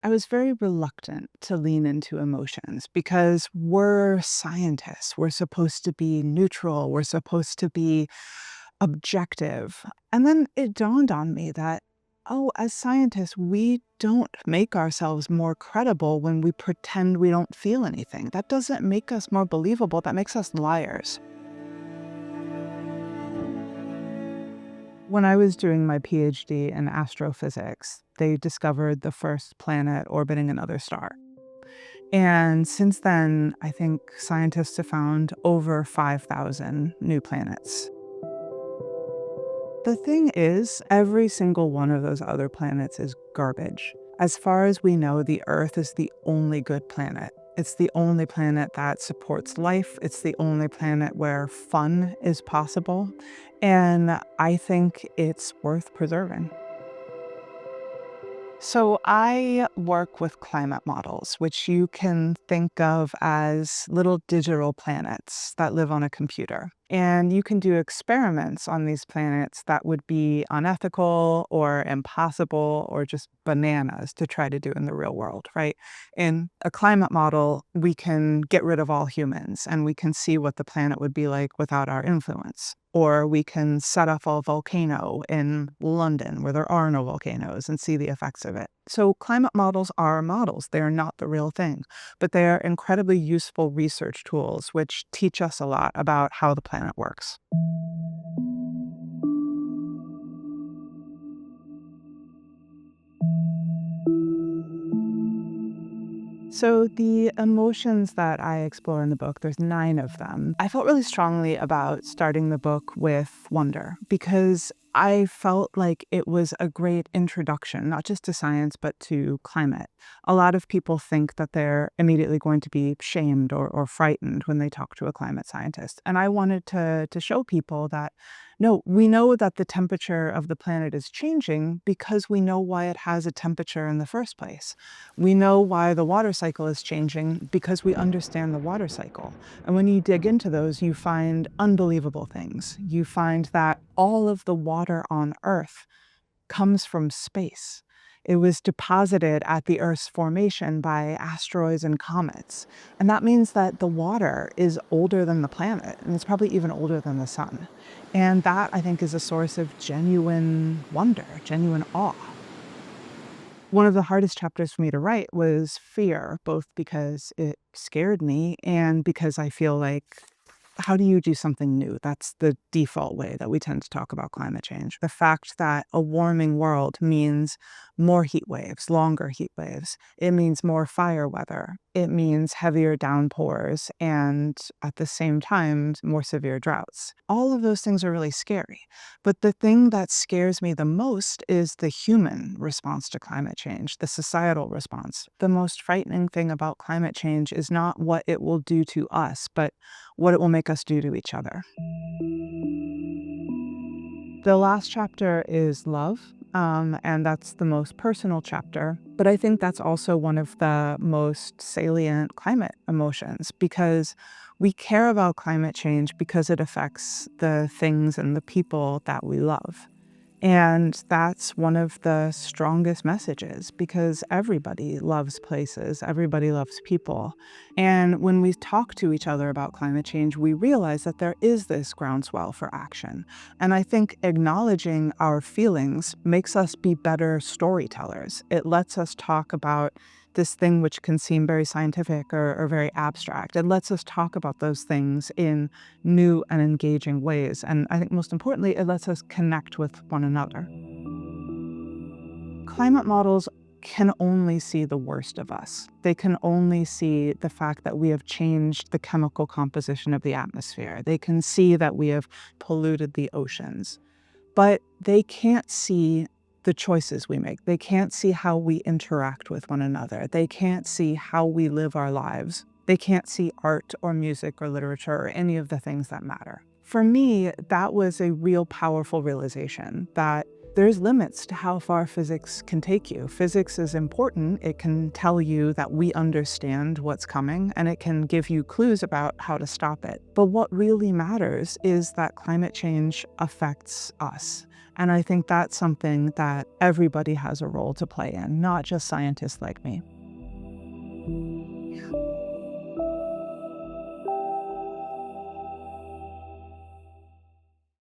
I was very reluctant to lean into emotions because we're scientists. We're supposed to be neutral. We're supposed to be objective. And then it dawned on me that, oh, as scientists, we don't make ourselves more credible when we pretend we don't feel anything. That doesn't make us more believable. That makes us liars. When I was doing my PhD in astrophysics, they discovered the first planet orbiting another star. And since then, I think scientists have found over 5,000 new planets. The thing is, every single one of those other planets is garbage. As far as we know, the Earth is the only good planet. It's the only planet that supports life. It's the only planet where fun is possible. And I think it's worth preserving. So I work with climate models, which you can think of as little digital planets that live on a computer. And you can do experiments on these planets that would be unethical or impossible or just bananas to try to do in the real world, right? In a climate model, we can get rid of all humans and we can see what the planet would be like without our influence. Or we can set off a volcano in London where there are no volcanoes and see the effects of it. So climate models are models. They are not the real thing, but they are incredibly useful research tools which teach us a lot about how the planet works. So the emotions that I explore in the book, there's 9 of them. I felt really strongly about starting the book with wonder because I felt like it was a great introduction, not just to science, but to climate. A lot of people think that they're immediately going to be shamed or frightened when they talk to a climate scientist. And I wanted to show people that, no, we know that the temperature of the planet is changing because we know why it has a temperature in the first place. We know why the water cycle is changing because we understand the water cycle. And when you dig into those, you find unbelievable things. You find that all of the water on Earth comes from space. It was deposited at the Earth's formation by asteroids and comets. And that means that the water is older than the planet, and it's probably even older than the sun. And that, I think, is a source of genuine wonder, genuine awe. One of the hardest chapters for me to write was fear, both because it scared me and because I feel like, how do you do something new? That's the default way that we tend to talk about climate change. The fact that a warming world means more heat waves, longer heat waves. It means more fire weather. It means heavier downpours and at the same time, more severe droughts. All of those things are really scary. But the thing that scares me the most is the human response to climate change, the societal response. The most frightening thing about climate change is not what it will do to us, but what it will make us do to each other. The last chapter is love, and that's the most personal chapter. But I think that's also one of the most salient climate emotions because we care about climate change because it affects the things and the people that we love. And that's one of the strongest messages because everybody loves places, everybody loves people. And when we talk to each other about climate change, we realize that there is this groundswell for action. And I think acknowledging our feelings makes us be better storytellers. It lets us talk about this thing which can seem very scientific or very abstract. It lets us talk about those things in new and engaging ways. And I think most importantly, it lets us connect with one another. Climate models can only see the worst of us. They can only see the fact that we have changed the chemical composition of the atmosphere. They can see that we have polluted the oceans. But they can't see the choices we make. They can't see how we interact with one another. They can't see how we live our lives. They can't see art or music or literature or any of the things that matter. For me, that was a real powerful realization that there's limits to how far physics can take you. Physics is important. It can tell you that we understand what's coming, and it can give you clues about how to stop it. But what really matters is that climate change affects us. And I think that's something that everybody has a role to play in, not just scientists like me.